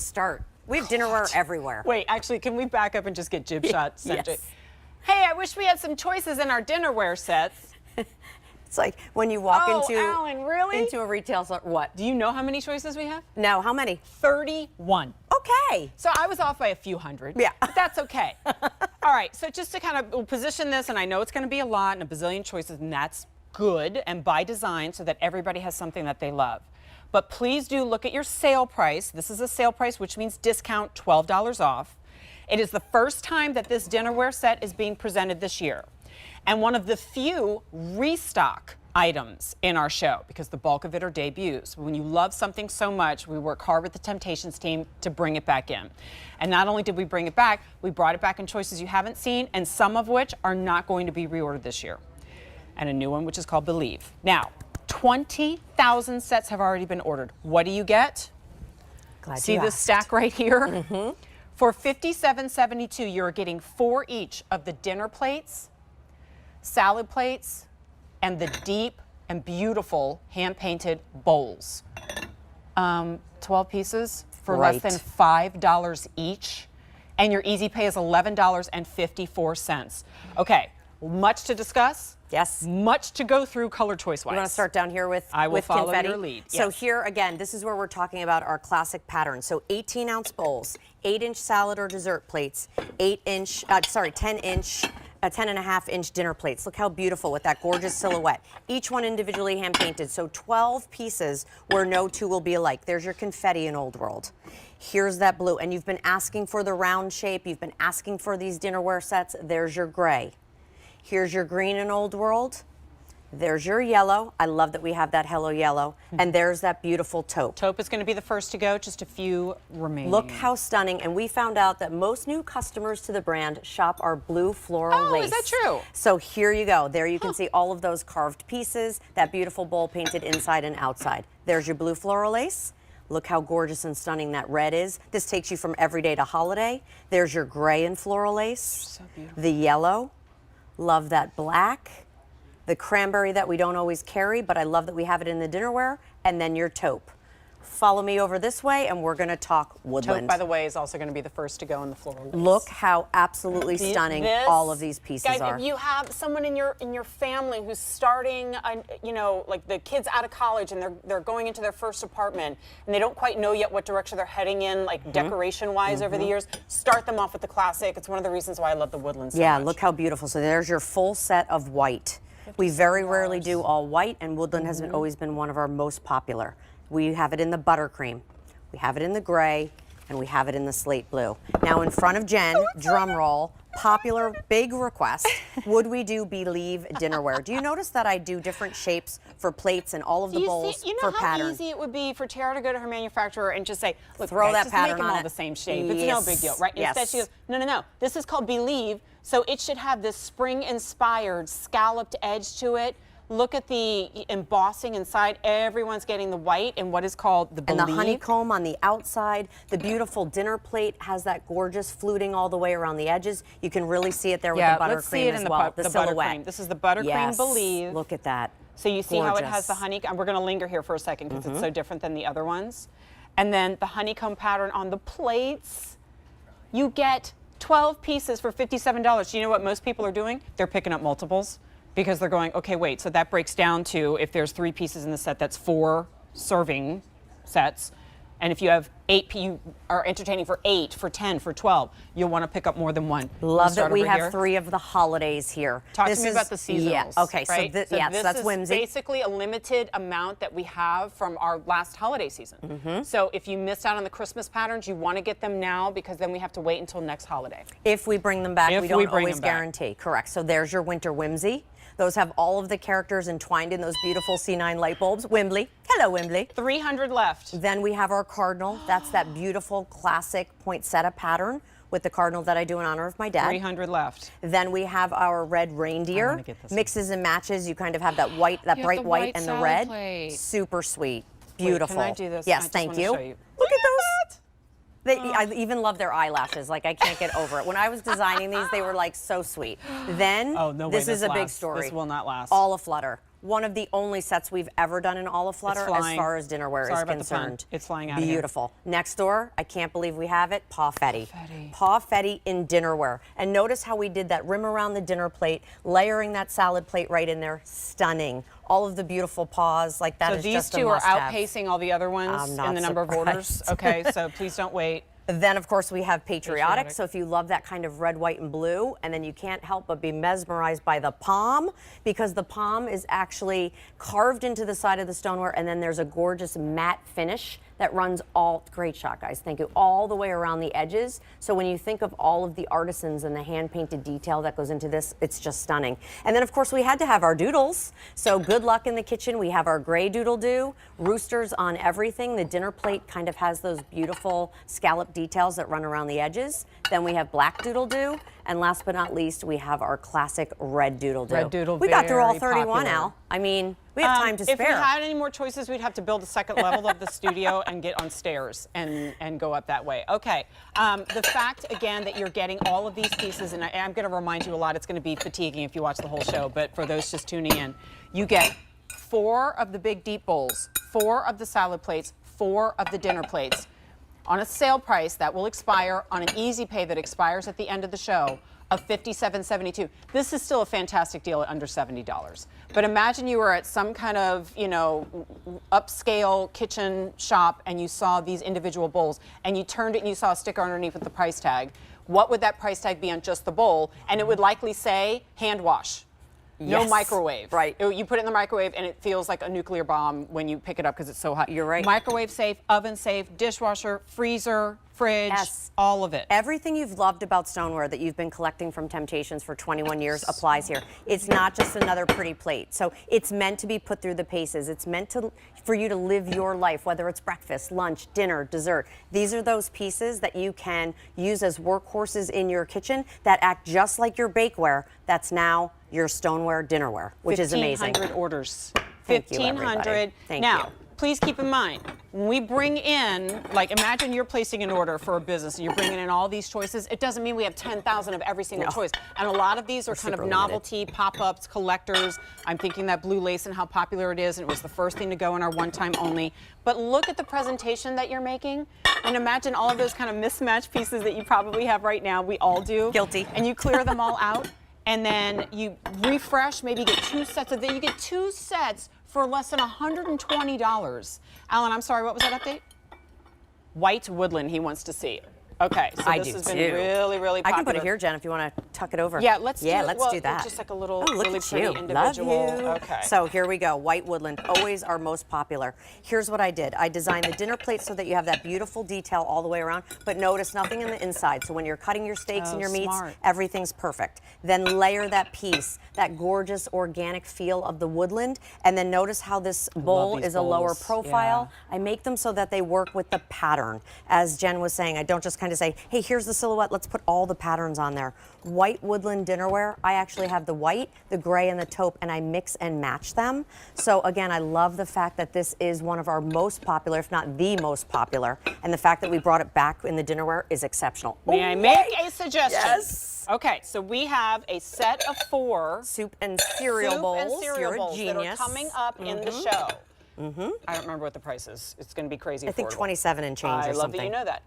start. We have dinnerware everywhere. Wait, actually, can we back up and just get jib shots? Yes. Hey, I wish we had some choices in our dinnerware sets. It's like when you walk Alan, really? into a retail store. What? Do you know how many choices we have? No, how many? 31. Okay. So I was off by a few hundred. Yeah. But that's okay. All right, so just to kind of position this, and I know it's going to be a lot and a bazillion choices, and that's good and by design so that everybody has something that they love. But please do look at your sale price. This is a sale price, which means discount, $12 off. It is the first time that this dinnerware set is being presented this year. And one of the few restock items in our show, because the bulk of it are debuts. When you love something so much, we work hard with the Temp-tations team to bring it back in. And not only did we bring it back, we brought it back in choices you haven't seen, and some of which are not going to be reordered this year. And a new one, which is called Believe. Now, 20,000 sets have already been ordered. What do you get? See this stack right here? Mm-hmm. For $57.72, you're getting 4 each of the dinner plates, salad plates, and the deep and beautiful hand-painted bowls. 12 pieces for less than $5 each, and your easy pay is $11.54. Okay, much to discuss. Yes. Much to go through color choice-wise. You want to start down here with I will follow confetti? your lead. So Yes. here again, this is where we're talking about our classic pattern. So 18-ounce bowls, 8-inch salad or dessert plates, 10-inch, 10.5-inch dinner plates. Look how beautiful with that gorgeous silhouette. Each one individually hand-painted. So 12 pieces where no two will be alike. There's your confetti in Old World. Here's that blue. And you've been asking for the round shape. You've been asking for these dinnerware sets. There's your gray. Here's your green in Old World. There's your yellow. I love that we have that hello yellow. And there's that beautiful taupe. Taupe is going to be the first to go, just a few remaining. Look how stunning. And we found out that most new customers to the brand shop our blue floral lace. Oh, is that true? So here you go. There you can see all of those carved pieces, that beautiful bowl painted inside and outside. There's your blue floral lace. Look how gorgeous and stunning that red is. This takes you from everyday to holiday. There's your gray and floral lace. So beautiful. The yellow. Love that black. The cranberry that we don't always carry, but I love that we have it in the dinnerware. And then your taupe. Follow me over this way, and we're going to talk woodland. Taupe, by the way, is also going to be the first to go in the floral lace. Look how absolutely stunning all of these pieces guys, are. If you have someone in your family who's starting, you know, like the kids out of college and they're going into their first apartment and they don't quite know yet what direction they're heading in, like decoration-wise over the years, start them off with the classic. It's one of the reasons why I love the woodland so much. Look how beautiful. So there's your full set of white. We very rarely do all white, and woodland has always been one of our most popular. We have it in the buttercream, we have it in the gray, and we have it in the slate blue. Now in front of Jen, drum roll, popular big request, would we do Believe dinnerware? Do you notice that I do different shapes for plates and all of the bowls you know for how pattern? easy it would be for Tara to go to her manufacturer and just say, look, throw guys, that pattern just make them on all it. the same shape. It's no big deal, right? Yes. Instead she goes, no, no, no. This is called Believe, so it should have this spring-inspired scalloped edge to it. Look at the embossing inside. Everyone's getting the white and what is called the Believe. And the honeycomb on the outside. The beautiful dinner plate has that gorgeous fluting all the way around the edges. You can really see it there with the buttercream as well. The silhouette. Buttercream. This is the buttercream Believe. Look at that. So you see how it has the honeycomb. We're going to linger here for a second because it's so different than the other ones. And then the honeycomb pattern on the plates. You get 12 pieces for $57. Do you know what most people are doing? They're picking up multiples. Because they're going, okay, wait, so that breaks down to, if there's 3 pieces in the set, that's 4 serving sets. And if you have 8, you are entertaining for 8, for 10, for 12, you'll want to pick up more than one. Love that we have 3 of the holidays here. Talk to me about the seasonals. Yeah, okay, right? so that's whimsy. This is basically a limited amount that we have from our last holiday season. So if you missed out on the Christmas patterns, you want to get them now because then we have to wait until next holiday. If we bring them back, we don't always them back. guarantee. Correct. So there's your winter whimsy. Those have all of the characters entwined in those beautiful C9 light bulbs. Wimbley. Hello, Wimbley. 300 left. Then we have our cardinal. That's that beautiful classic poinsettia pattern with the cardinal that I do in honor of my dad. 300 left. Then we have our red reindeer. Mixes and matches. You kind of have that white, that bright white and the red. Plate. Super sweet. Beautiful. Wait, can I do this? Yes, thank you. Look at those. I even love their eyelashes. Like, I can't get over it. When I was designing these, they were like so sweet. Then, this is a big story. This will not last. All aflutter. one of the only sets we've ever done in all of Flutter as far as dinnerware Sorry is about concerned. The pun. It's flying out of here. Beautiful. Next door, I can't believe we have it, Pawfetti. Pawfetti in dinnerware. And notice how we did that rim around the dinner plate, layering that salad plate right in there. Stunning. All of the beautiful paws, like that is just a So these two are must-have. outpacing all the other ones I'm not in the number of orders. surprised. Okay, so please don't wait. Then, of course, we have patriotic. So if you love that kind of red, white, and blue, and then you can't help but be mesmerized by the palm, because the palm is actually carved into the side of the stoneware, and then there's a gorgeous matte finish that runs great shot, guys, thank you, all the way around the edges. So when you think of all of the artisans and the hand-painted detail that goes into this, it's just stunning. And then, of course, we had to have our doodles. So good luck in the kitchen. We have our gray doodle-doo, roosters on everything. The dinner plate kind of has those beautiful scallop details that run around the edges. Then we have black doodle-doo. And last but not least, we have our classic red doodle-doo. Red doodle, we got through all very 31, popular. Al. I mean, we have time to spare. If we had any more choices, we'd have to build a second level of the studio and get on stairs and go up that way. Okay. The fact, again, that you're getting all of these pieces, and I'm going to remind you a lot, it's going to be fatiguing if you watch the whole show, but for those just tuning in, you get 4 of the big deep bowls, 4 of the salad plates, 4 of the dinner plates on a sale price that will expire on an easy pay that expires at the end of the show of $57.72. This is still a fantastic deal at under $70. But imagine you were at some kind of, you know, upscale kitchen shop and you saw these individual bowls and you turned it and you saw a sticker underneath with the price tag. What would that price tag be on just the bowl? And it would likely say hand wash. No Yes. microwave. Right. You put it in the microwave and it feels like a nuclear bomb when you pick it up because it's so hot. You're right. Microwave safe, oven safe, dishwasher, freezer, fridge, Yes. all of it. Everything you've loved about stoneware that you've been collecting from Temp-tations for 21 years applies here. It's not just another pretty plate. So it's meant to be put through the paces. It's meant for you to live your life, whether it's breakfast, lunch, dinner, dessert. These are those pieces that you can use as workhorses in your kitchen that act just like your bakeware. That's now your stoneware dinnerware, which is amazing. 1,500 orders. Thank you, 1,500. everybody. Thank now, you. please keep in mind, when we bring in, like imagine you're placing an order for a business and you're bringing in all these choices, it doesn't mean we have 10,000 of every single choice. And a lot of these are kind of super novelty, pop-ups, collectors. I'm thinking that blue lace and how popular it is, and it was the first thing to go in our one-time only. But look at the presentation that you're making, and imagine all of those kind of mismatched pieces that you probably have right now. We all do. Guilty. And you clear them all out. And then you refresh, maybe get 2 sets of it. You get 2 sets for less than $120. Alan, I'm sorry, what was that update? White woodland he wants to see. Okay, so this has been really, really popular. I can put it here, Jen, if you want to tuck it over. Yeah, let's do that. Just like a little look really at pretty you. individual. Love you. Okay. So here we go. White woodland, always our most popular. Here's what I did. I designed the dinner plate so that you have that beautiful detail all the way around, but notice nothing in the inside. So when you're cutting your steaks and your meats, everything's perfect. Then layer that piece, that gorgeous organic feel of the woodland, and then notice how this bowl is a lower profile. Yeah. I make them so that they work with the pattern. As Jen was saying, I don't just kind of say, hey, here's the silhouette, let's put all the patterns on there. White woodland dinnerware, I actually have the white, the gray, and the taupe, and I mix and match them. So again, I love the fact that this is one of our most popular, if not the most popular, and the fact that we brought it back in the dinnerware is exceptional. May I make a suggestion? Yes. Okay, so we have a set of 4 soup and cereal bowls. You're a genius. That are coming up in the show. I don't remember what the price is. It's going to be crazy. I think 27 and change or something. I love that you know that.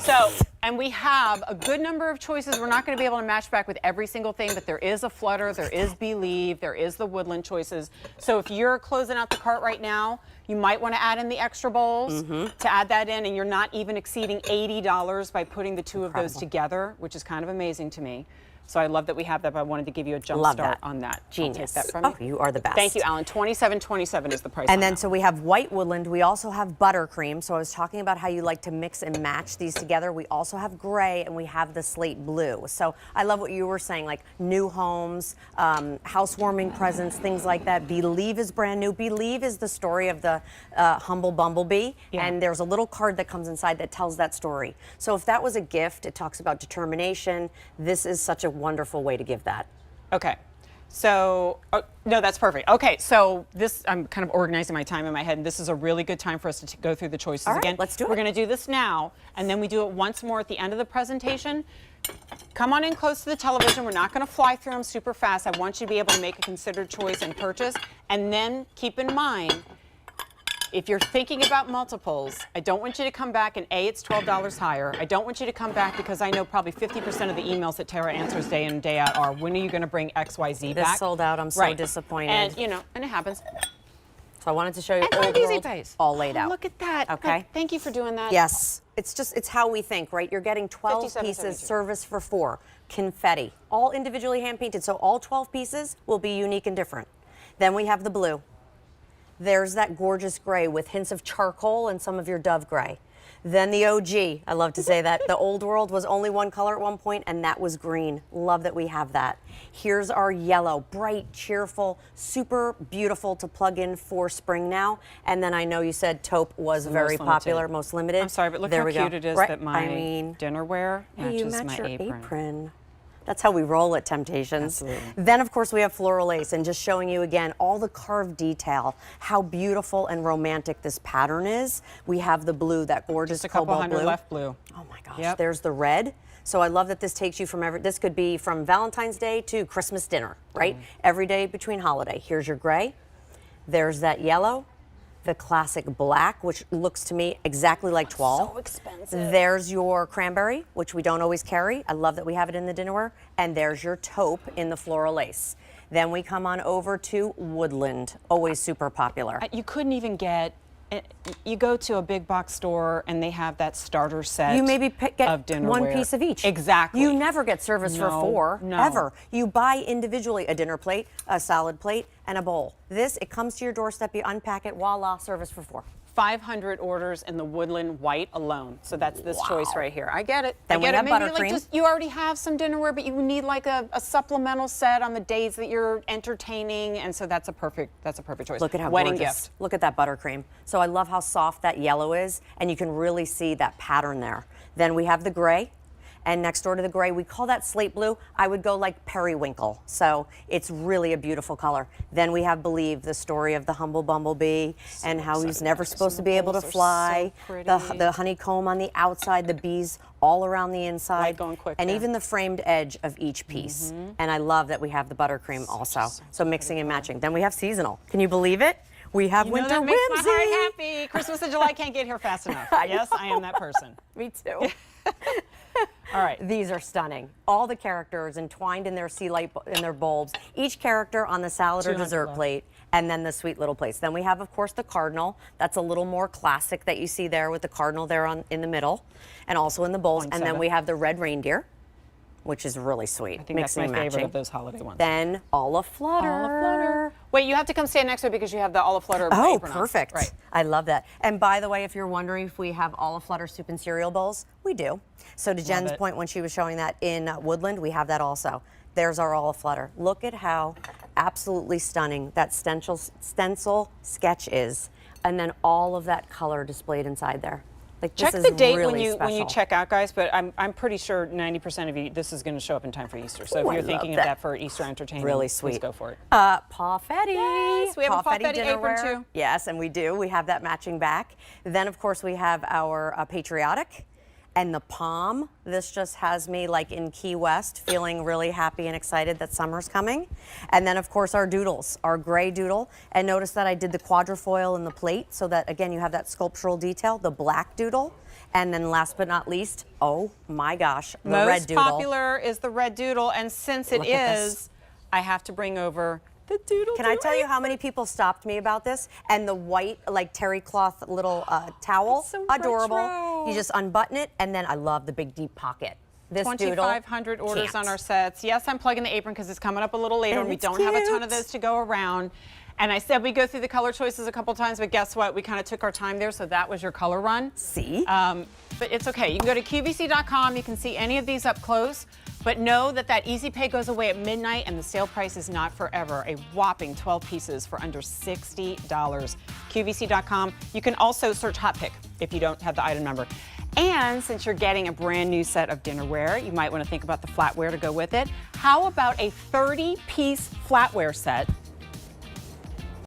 So, and we have a good number of choices. We're not going to be able to match back with every single thing, but there is a Flutter, there is Believe, there is the woodland choices. So if you're closing out the cart right now, you might want to add in the extra bowls to add that in, and you're not even exceeding $80 by putting the 2 of those together, which is kind of amazing to me. So I love that we have that, but I wanted to give you a jump start on that. Genius. I'll take that from you. Oh, you are the best. Thank you, Alan. $27.27 is the price. And then so we have white woodland. We also have buttercream. So I was talking about how you like to mix and match these together. We also have gray and we have the slate blue. So I love what you were saying, like new homes, housewarming presents, things like that. Believe is brand new. Believe is the story of the humble bumblebee. Yeah. And there's a little card that comes inside that tells that story. So if that was a gift, it talks about determination. This is such a wonderful way to give that. Okay. So, no, that's perfect. Okay, so this, I'm kind of organizing my time in my head, and this is a really good time for us to go through the choices All right, again. let's do it. We're gonna do this now, and then we do it once more at the end of the presentation. Come on in close to the television. We're not gonna fly through them super fast. I want you to be able to make a considered choice and purchase, and then keep in mind, if you're thinking about multiples, I don't want you to come back and it's $12 higher. I don't want you to come back because I know probably 50% of the emails that Tara answers day in and day out are, when are you going to bring XYZ back? This sold out. I'm so disappointed. And, you know, and it happens. So I wanted to show you And old find easy world pays. all laid out. Look at that. Okay. Thank you for doing that. Yes. It's how we think, right? You're getting 12 pieces, 57.72. service for 4, confetti, all individually hand painted. So all 12 pieces will be unique and different. Then we have the blue. There's that gorgeous gray with hints of charcoal and some of your dove gray. Then the OG, I love to say that. The old world was only one color at one point, and that was green. Love that we have that. Here's our yellow, bright, cheerful, super beautiful to plug in for spring now. And then I know you said taupe was very popular, most limited. I'm sorry, but look there how we cute go. it is Right. that my I mean, dinnerware hey, you matches match my your apron. That's how we roll at Temp-tations. Absolutely. Then, of course, we have floral lace, and just showing you again all the carved detail, how beautiful and romantic this pattern is. We have the blue, that gorgeous Just a couple cobalt hundred blue. left blue. Oh my gosh, Yep. there's the red. So I love that this takes you from this could be from Valentine's Day to Christmas dinner, right? Every day between holiday. Here's your gray. There's that yellow. The classic black, which looks to me exactly like toile. So expensive. There's your cranberry, which we don't always carry. I love that we have it in the dinnerware. And there's your taupe in the floral lace. Then we come on over to woodland, always super popular. You couldn't even get, you go to a big box store and they have that starter set You maybe get of dinnerware. one piece of each. Exactly. You never get service for No, 4, no. ever. You buy individually a dinner plate, a salad plate, and a bowl. This, it comes to your doorstep, you unpack it, voila, service for 4. 500 orders in the woodland white alone. So that's this choice right here. I get it. Then I we get have it. Maybe buttercream. like just you already have some dinnerware, but you need like a supplemental set on the days that you're entertaining, and so that's a perfect choice. Look at how wedding gorgeous. gift. Look at that buttercream. So I love how soft that yellow is, and you can really see that pattern there. Then we have the gray. And next door to the gray, we call that slate blue. I would go like periwinkle. So it's really a beautiful color. Then we have Believe, the story of the humble bumblebee and how he's never supposed to be able to fly. The honeycomb on the outside, the bees all around the inside. Light going quick and there. even the framed edge of each piece. And I love that we have the buttercream also. So mixing and matching. Then we have seasonal. Can you believe it? We have You know winter that makes whimsy. my heart happy. Christmas in July can't get here fast enough. Yes, I am that person. Me too. All right. These are stunning. All the characters entwined in their sea light in their bulbs. Each character on the salad or 200 dessert left. plate, and then the sweet little plates. Then we have, of course, the cardinal. That's a little more classic that you see there with the cardinal there in the middle, and also in the bowls. And then 0.7. we have the red reindeer, which is really sweet. I think that's my mixing and favorite matching. of those holiday ones. Then olive flutter. Olive flutter. Wait, you have to come stand next to it because you have the olive flutter Oh, apron on. perfect. Right. I love that. And by the way, if you're wondering if we have olive flutter soup and cereal bowls, we do. So to Jen's it. point when she was showing that in Woodland, we have that also. There's our olive flutter. Look at how absolutely stunning that stencil sketch is. And then all of that color displayed inside there. Like, Check this the is date really when you special. check out, guys. But I'm pretty sure 90% of you this is going to show up in time for Easter. So Ooh, if I you're love thinking that. of that for Easter entertainment, Really please sweet. go for it. Pawfetti. Yes, we have a Pawfetti apron dinnerware. too. Yes, and we do. We have that matching back. Then, of course, we have our patriotic and the palm. This just has me like in Key West, feeling really happy and excited that summer's coming. And then, of course, our doodles, our gray doodle. And notice that I did the quadrifoil in the plate so that, again, you have that sculptural detail, the black doodle. And then last but not least, oh my gosh, the red Most doodle. popular is the red doodle, and since it Look at this. is, I have to bring over the doodle. Can I tell you how many people stopped me about this? And the white, like terry cloth little towel, It's so adorable. retro. You just unbutton it, and then I love the big deep pocket. This doodle, 2,500 orders on our sets. Yes, I'm plugging the apron because it's coming up a little later, and we it's don't have a ton cute. of those to go around. And I said we go through the color choices a couple times, but guess what? We kind of took our time there, so that was your color run. See? But it's okay. You can go to QVC.com. You can see any of these up close. But know that that easy pay goes away at midnight, and the sale price is not forever. A whopping 12 pieces for under $60. QVC.com. You can also search Hot Pick if you don't have the item number. And since you're getting a brand new set of dinnerware, you might want to think about the flatware to go with it. How about a 30-piece flatware set